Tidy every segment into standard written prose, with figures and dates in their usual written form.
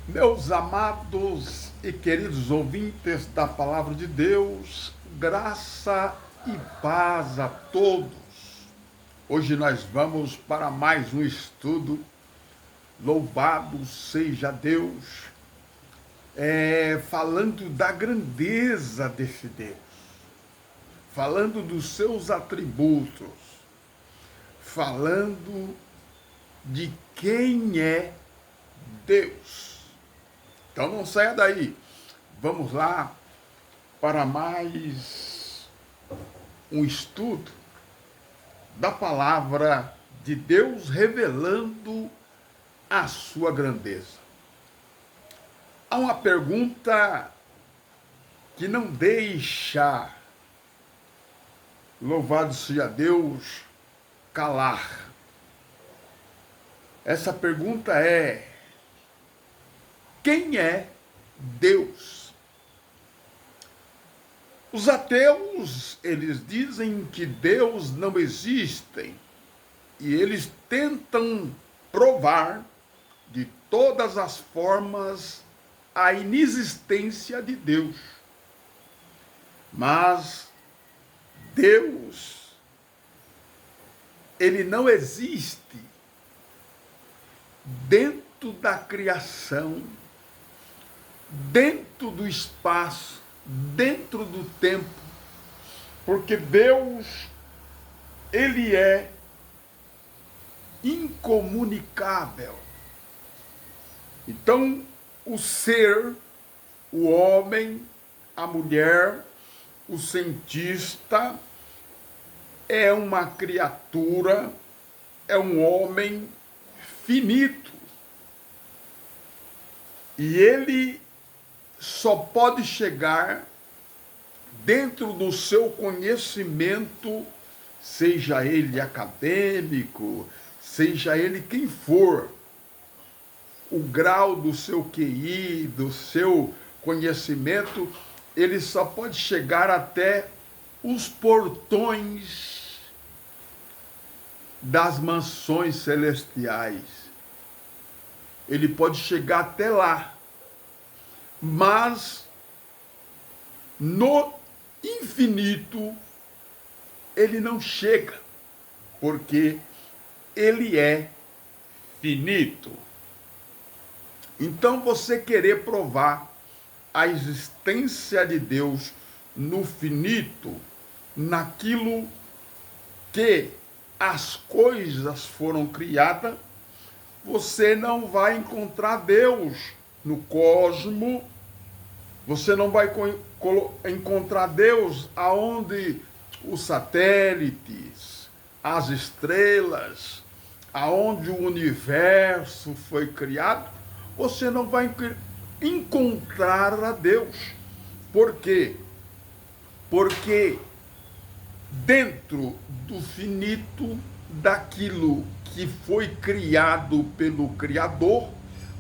Meus amados e queridos ouvintes da Palavra de Deus, graça e paz a todos. Hoje nós vamos para mais um estudo. Louvado seja Deus, falando da grandeza desse Deus, falando dos seus atributos, falando de quem é Deus. Então não saia daí. Vamos lá para mais um estudo da palavra de Deus revelando a sua grandeza. Há uma pergunta que não deixa, louvado seja Deus, calar. Essa pergunta é: quem é Deus? Os ateus, eles dizem que Deus não existe e eles tentam provar de todas as formas a inexistência de Deus. Mas Deus, ele não existe dentro da criação, dentro do espaço, dentro do tempo, porque Deus, ele é incomunicável. Então, o ser, o homem, a mulher, o cientista, é uma criatura, é um homem finito. E ele só pode chegar dentro do seu conhecimento, seja ele acadêmico, seja ele quem for, o grau do seu QI, do seu conhecimento, ele só pode chegar até os portões das mansões celestiais. Ele pode chegar até lá, mas no infinito ele não chega, porque ele é finito. Então, você querer provar a existência de Deus no finito, naquilo que as coisas foram criadas, você não vai encontrar Deus no cosmos, você não vai encontrar Deus aonde os satélites, as estrelas, aonde o universo foi criado, você não vai encontrar a Deus. Por quê? Porque dentro do finito, daquilo que foi criado pelo Criador,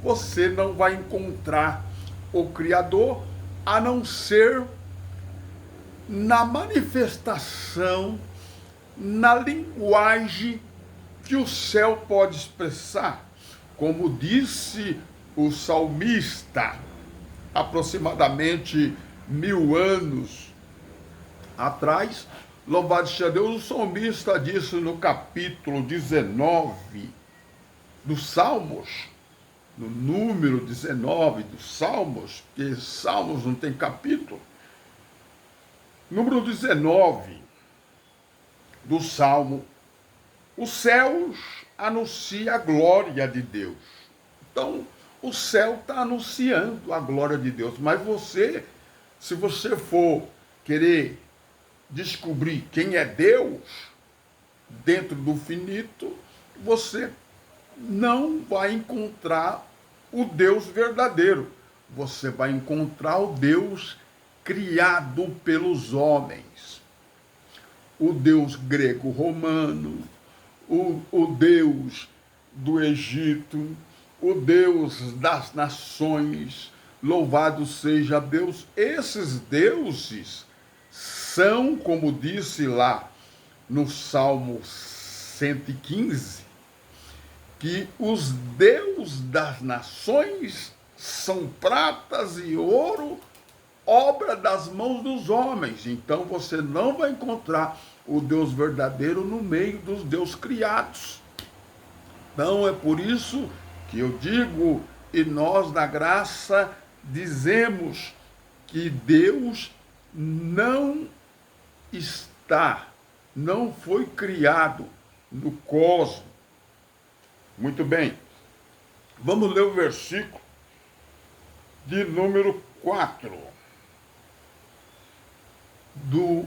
você não vai encontrar o Criador, a não ser na manifestação, na linguagem que o céu pode expressar. Como disse o salmista, aproximadamente 1000 anos atrás, louvado seja Deus, o salmista disse no capítulo 19 dos Salmos, no número 19 dos Salmos, porque Salmos não tem capítulo, número 19 do Salmo: os céus anunciam a glória de Deus. Então, o céu está anunciando a glória de Deus, mas você, se você for querer descobrir quem é Deus dentro do finito, você não vai encontrar o Deus verdadeiro. Você vai encontrar o Deus criado pelos homens. O Deus grego-romano, o Deus do Egito, o Deus das nações, louvado seja Deus. Esses deuses são, como disse lá no Salmo 115, que os deuses das nações são pratas e ouro, obra das mãos dos homens. Então você não vai encontrar o Deus verdadeiro no meio dos deuses criados. Então é por isso que eu digo, e nós da graça dizemos que Deus não está, não foi criado no cosmos. Muito bem, vamos ler o versículo de número 4 do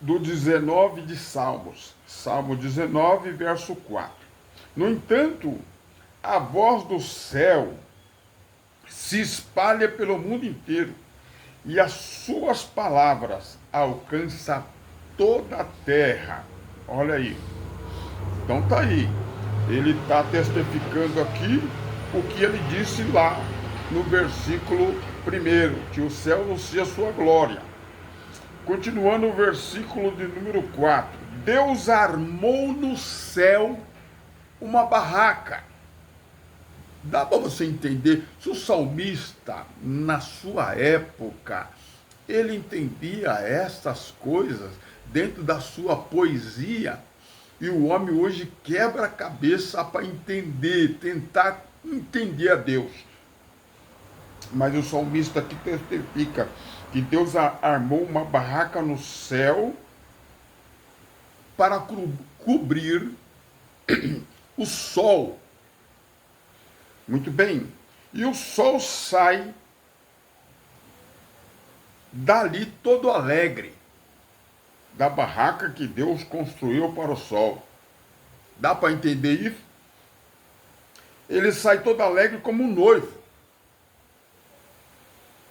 19 de Salmos. Salmo 19, verso 4. No entanto, a voz do céu se espalha pelo mundo inteiro, e as suas palavras alcançam toda a terra. Olha aí. Então tá aí. Ele está testificando aqui o que ele disse lá no versículo 1, que o céu anuncia a sua glória. Continuando o versículo de número 4. Deus armou no céu uma barraca. Dá para você entender, se o salmista, na sua época, ele entendia essas coisas dentro da sua poesia, e o homem hoje quebra a cabeça para entender, tentar entender a Deus. Mas o salmista aqui testifica que Deus armou uma barraca no céu para cobrir o sol. Muito bem. E o sol sai dali todo alegre, da barraca que Deus construiu para o sol. Dá para entender isso? Ele sai todo alegre como um noivo,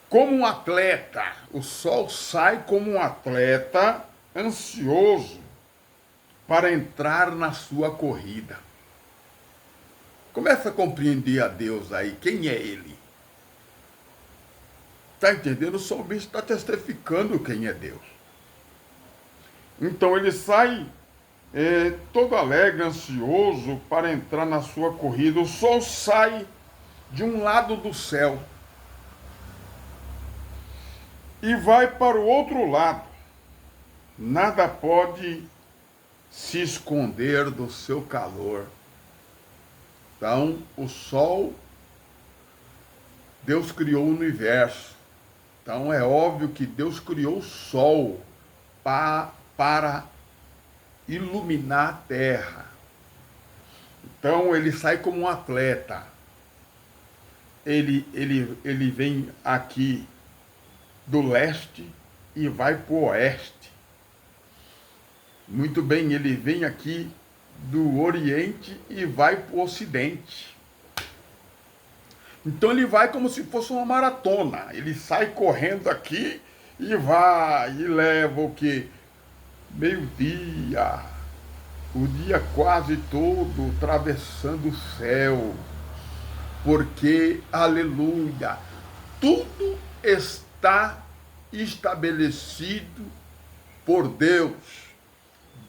como um atleta. O sol sai como um atleta ansioso para entrar na sua corrida. Começa a compreender a Deus aí, quem é Ele. Está entendendo? O salmista está testificando quem é Deus. Então ele sai todo alegre, ansioso para entrar na sua corrida. O sol sai de um lado do céu e vai para o outro lado. Nada pode se esconder do seu calor. Então, o sol, Deus criou o universo. Então, é óbvio que Deus criou o sol para iluminar a terra. Então, ele sai como um atleta. Ele vem aqui do leste e vai para o oeste. Muito bem, ele vem aqui do Oriente e vai para o Ocidente. Então ele vai como se fosse uma maratona. Ele sai correndo aqui e vai, e leva o quê? Meio-dia, o dia quase todo atravessando o céu. Porque, aleluia, tudo está estabelecido por Deus.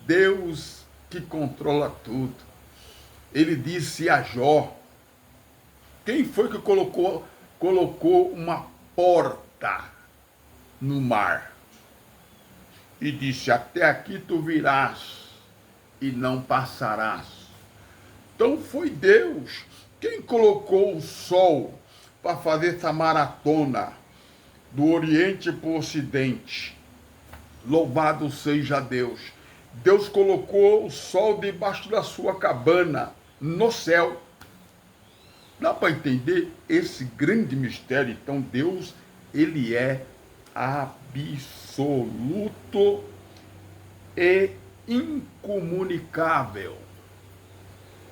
Deus que controla tudo. Ele disse a Jó, quem foi que colocou uma porta no mar? E disse, até aqui tu virás e não passarás. Então foi Deus quem colocou o sol para fazer essa maratona do Oriente para o Ocidente. Louvado seja Deus. Deus colocou o sol debaixo da sua cabana, no céu. Dá para entender esse grande mistério? Então Deus, ele é absoluto e incomunicável.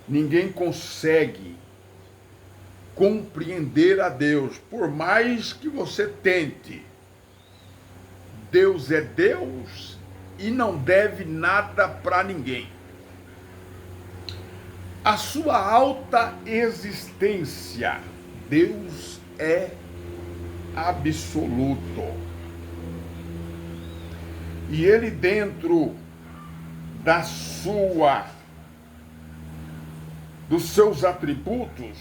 Ninguém consegue compreender a Deus, por mais que você tente. Deus é Deus e não deve nada para ninguém. A sua alta existência, Deus é absoluto. E ele, dentro dos seus atributos,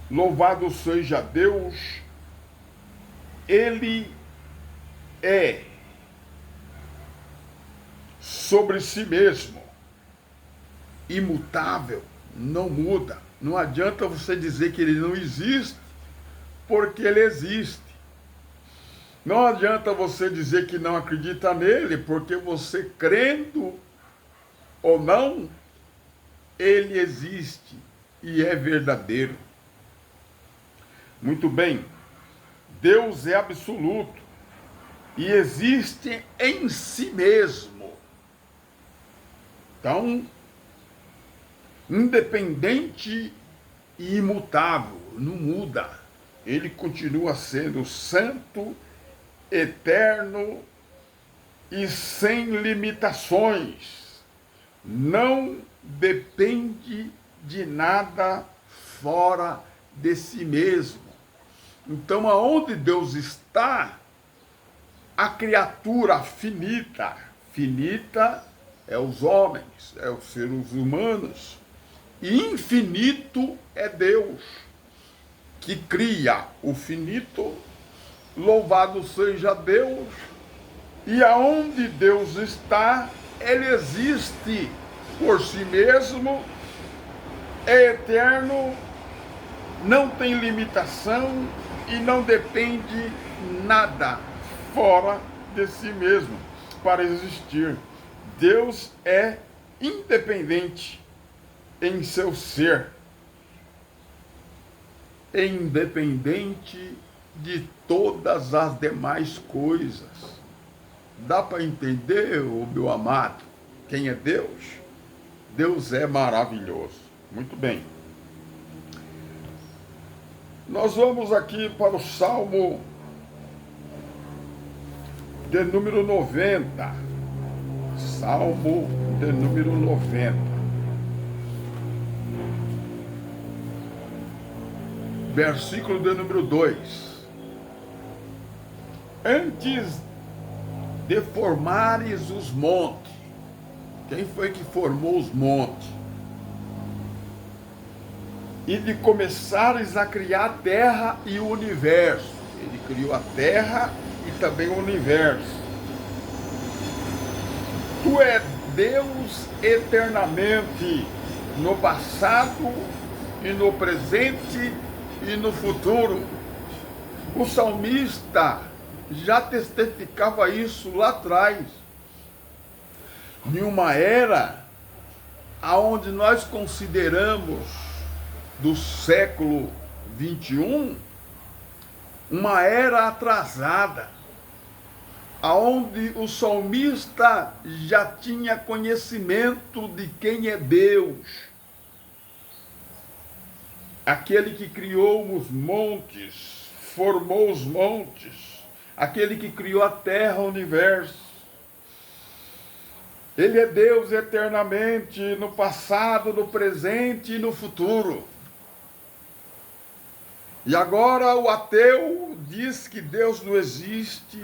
Louvado seja Deus, Ele é sobre si mesmo, imutável, não muda. Não adianta você dizer que Ele não existe, porque Ele existe. Não adianta você dizer que não acredita nele, porque você crendo ou não, Ele existe e é verdadeiro. Muito bem, Deus é absoluto e existe em si mesmo. Então, independente e imutável, não muda. Ele continua sendo santo, eterno e sem limitações. Não depende de nada fora de si mesmo. Então, aonde Deus está, a criatura finita é os homens, é os seres humanos, e infinito é Deus, que cria o finito. Louvado seja Deus, e aonde Deus está, Ele existe por si mesmo, é eterno, não tem limitação e não depende nada fora de si mesmo para existir. Deus é independente em seu ser, independente de todas as demais coisas. Dá para entender, meu amado, quem é Deus? Deus é maravilhoso. Muito bem. Nós vamos aqui para o Salmo de número 90. Salmo de número 90. Versículo de número 2. Antes de formares os montes. Quem foi que formou os montes? E de começares a criar a terra e o universo. Ele criou a terra e também o universo. Tu és Deus eternamente, no passado e no presente e no futuro. O salmista já testificava isso lá atrás. Em uma era onde nós consideramos do século 21 uma era atrasada, aonde o salmista já tinha conhecimento de quem é Deus, aquele que criou os montes, formou os montes, aquele que criou a terra, o universo. Ele é Deus eternamente, no passado, no presente e no futuro. E agora o ateu diz que Deus não existe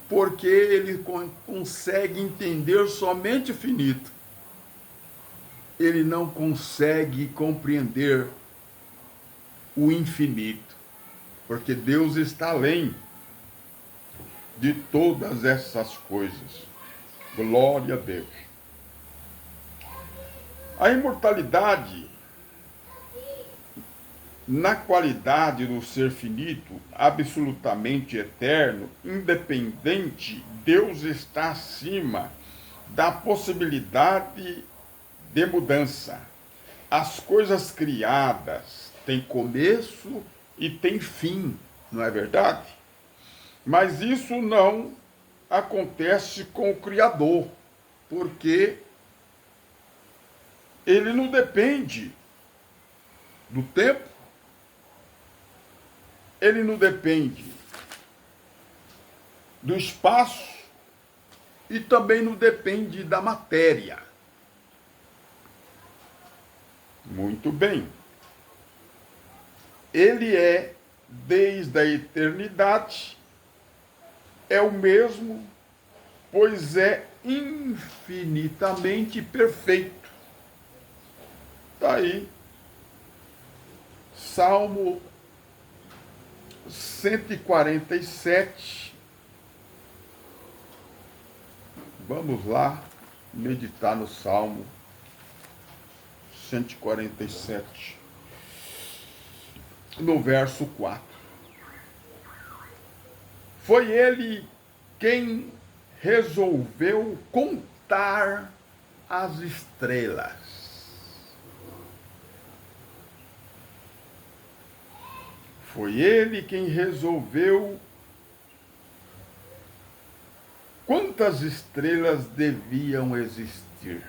porque ele consegue entender somente o finito. Ele não consegue compreender o infinito, porque Deus está além de todas essas coisas. Glória a Deus. A imortalidade, na qualidade do ser finito, absolutamente eterno, independente, Deus está acima da possibilidade de mudança. As coisas criadas têm começo e têm fim, não é verdade? Mas isso não acontece com o Criador, porque ele não depende do tempo, ele não depende do espaço e também não depende da matéria. Muito bem. Ele é, desde a eternidade, é o mesmo, pois é infinitamente perfeito. Está aí Salmo 147. Vamos lá meditar no Salmo 147, no verso 4. Foi ele quem resolveu contar as estrelas. Foi ele quem resolveu quantas estrelas deviam existir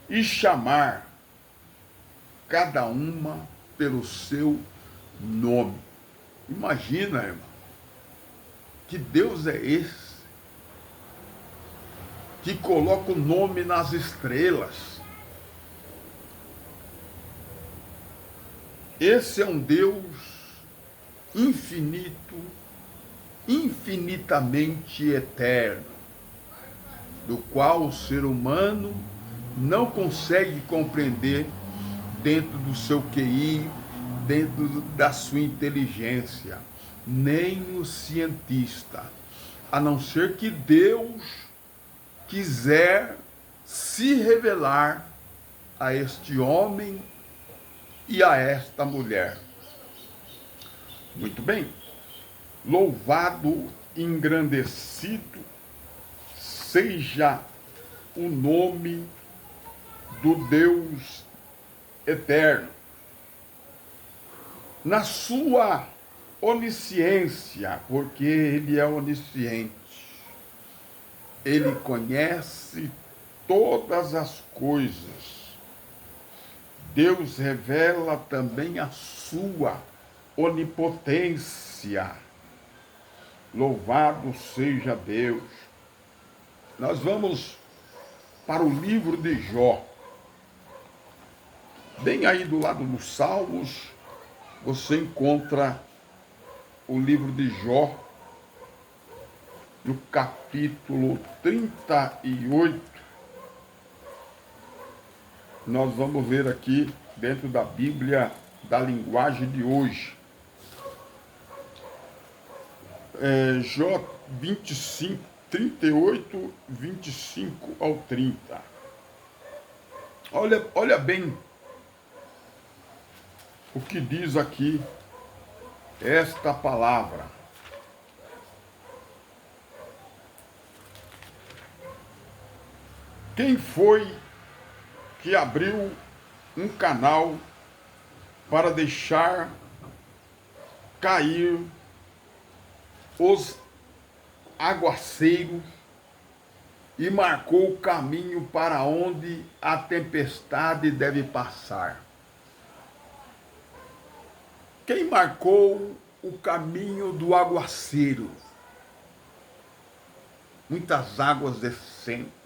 e chamar cada uma pelo seu nome. Imagina, irmão, que Deus é esse que coloca o nome nas estrelas. Esse é um Deus infinito, infinitamente eterno, do qual o ser humano não consegue compreender dentro do seu QI, dentro da sua inteligência, nem o cientista, a não ser que Deus quiser se revelar a este homem e a esta mulher. Muito bem. Louvado, engrandecido seja o nome do Deus eterno. Na sua onisciência, porque Ele é onisciente, Ele conhece todas as coisas. Deus revela também a sua onipotência. Louvado seja Deus. Nós vamos para o livro de Jó. Bem aí do lado dos Salmos, você encontra o livro de Jó, no capítulo 38. Nós vamos ver aqui dentro da Bíblia da linguagem de hoje. Jó 25, 38, 25 ao 30. Olha bem o que diz aqui esta palavra. Quem foi que abriu um canal para deixar cair os aguaceiros e marcou o caminho para onde a tempestade deve passar? Quem marcou o caminho do aguaceiro? Muitas águas descendo.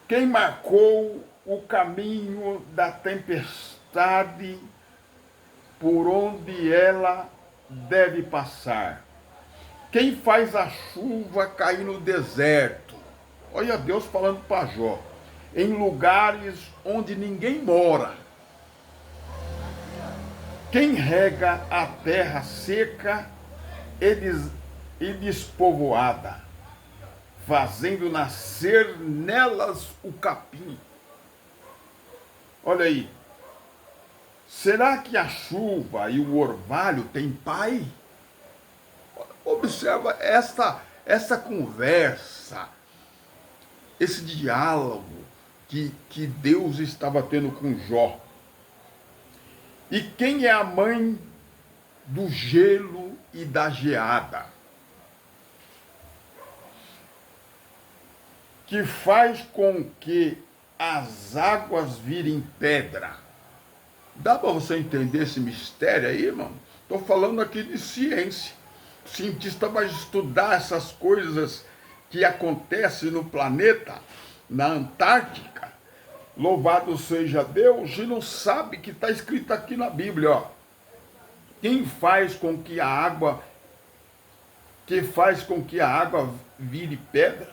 Quem marcou o caminho da tempestade por onde ela deve passar? Quem faz a chuva cair no deserto? Olha Deus falando para Jó. Em lugares onde ninguém mora. Quem rega a terra seca e despovoada, fazendo nascer nelas o capim. Olha aí. Será que a chuva e o orvalho têm pai? Observa essa conversa, esse diálogo que Deus estava tendo com Jó. E quem é a mãe do gelo e da geada? Que faz com que as águas virem pedra. Dá para você entender esse mistério aí, irmão? Estou falando aqui de ciência. O cientista vai estudar essas coisas que acontecem no planeta, na Antártica. Louvado seja Deus, e não sabe que está escrito aqui na Bíblia, ó. Quem faz com que a água vire pedra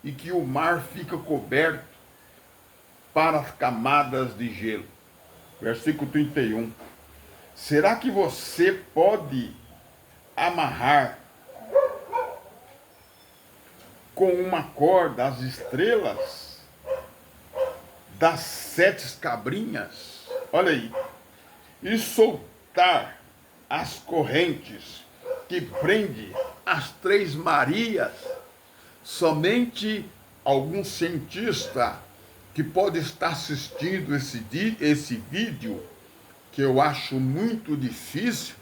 e que o mar fica coberto para as camadas de gelo. Versículo 31. Será que você pode amarrar com uma corda as estrelas das 7 cabrinhas? Olha aí. E soltar as correntes que prende as 3 Marias? Somente algum cientista que pode estar assistindo esse vídeo, que eu acho muito difícil,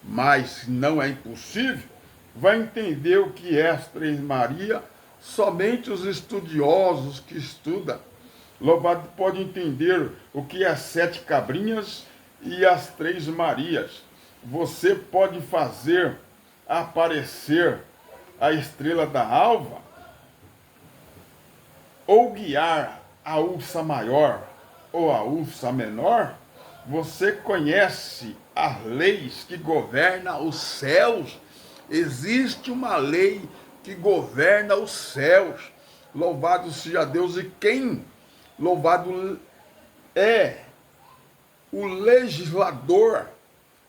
mas não é impossível, vai entender o que é as 3 Marias. Somente os estudiosos que estudam, louvado, pode entender o que é as 7 cabrinhas e as 3 Marias. Você pode fazer aparecer a estrela da alva, ou guiar a ursa maior ou a ursa menor? Você conhece as leis que governam os céus? Existe uma lei que governa os céus. Louvado seja Deus. E quem, louvado, é o legislador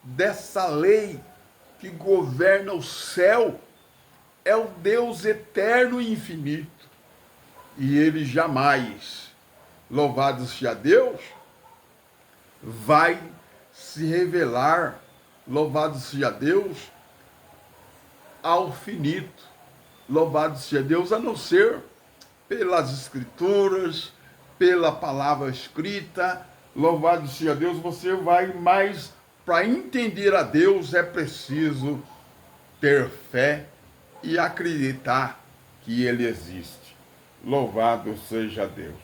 dessa lei que governa o céu? É o Deus eterno e infinito. E ele jamais, louvado seja Deus, vai se revelar, louvado seja Deus, ao finito. Louvado seja Deus, a não ser pelas escrituras, pela palavra escrita. Louvado seja Deus, você vai, mas para entender a Deus é preciso ter fé e acreditar que Ele existe. Louvado seja Deus.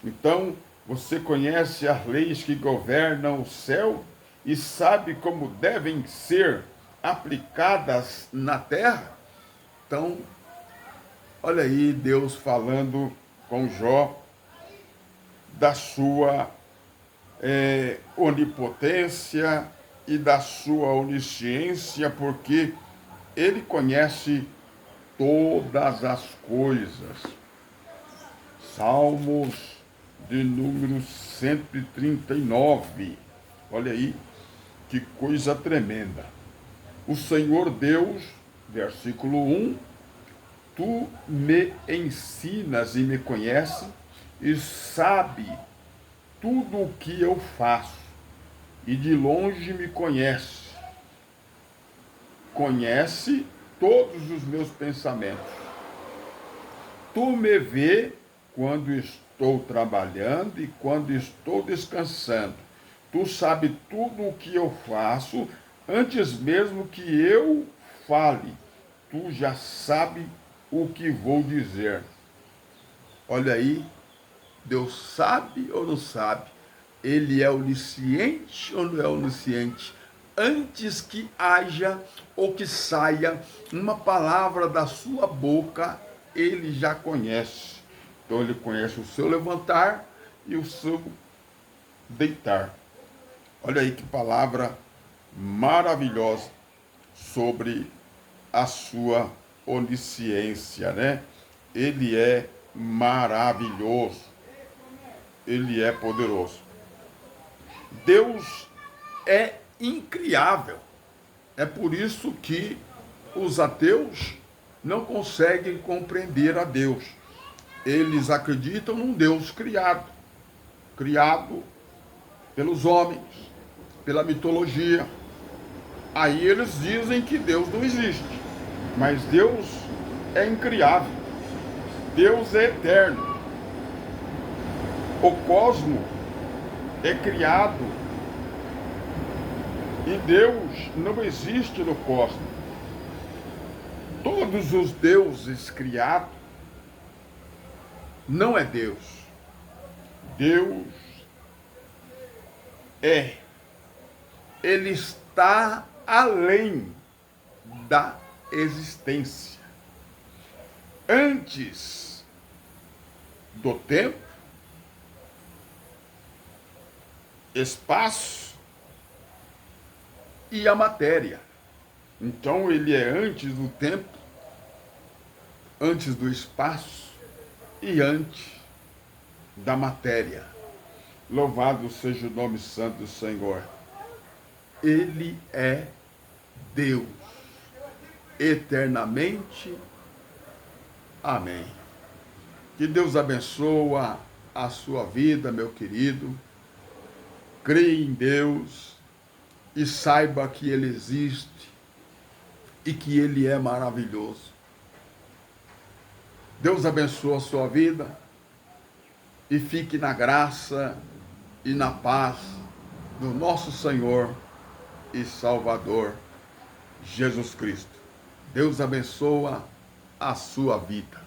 Então, você conhece as leis que governam o céu e sabe como devem ser aplicadas na terra? Então, olha aí Deus falando com Jó da sua onipotência e da sua onisciência, porque Ele conhece todas as coisas. Salmos de número 139. Olha aí, que coisa tremenda. O Senhor Deus, versículo 1, tu me ensinas e me conheces, e sabe tudo o que eu faço, e de longe me conhece. Conhece todos os meus pensamentos. Tu me vê quando estou trabalhando e quando estou descansando. Tu sabes tudo o que eu faço, antes mesmo que eu fale. Tu já sabes o que vou dizer. Olha aí, Deus sabe ou não sabe? Ele é onisciente ou não é onisciente? Antes que haja ou que saia uma palavra da sua boca, Ele já conhece. Então Ele conhece o seu levantar e o seu deitar. Olha aí que palavra maravilhosa sobre a sua onisciência, né? Ele é maravilhoso. Ele é poderoso. Deus é incriável. É por isso que os ateus não conseguem compreender a Deus. Eles acreditam num Deus criado pelos homens, pela mitologia. Aí eles dizem que Deus não existe. Mas Deus é incriável. Deus é eterno. O cosmos é criado e Deus não existe no cosmos. Todos os deuses criados não é Deus. Deus é. Ele está além da existência. Antes do tempo, espaço e a matéria. Então ele é antes do tempo, antes do espaço e antes da matéria. Louvado seja o nome santo do Senhor. Ele é Deus, eternamente. Amém. Que Deus abençoe a sua vida, meu querido. Creia em Deus e saiba que Ele existe e que Ele é maravilhoso. Deus abençoe a sua vida e fique na graça e na paz do nosso Senhor e Salvador, Jesus Cristo. Deus abençoe a sua vida.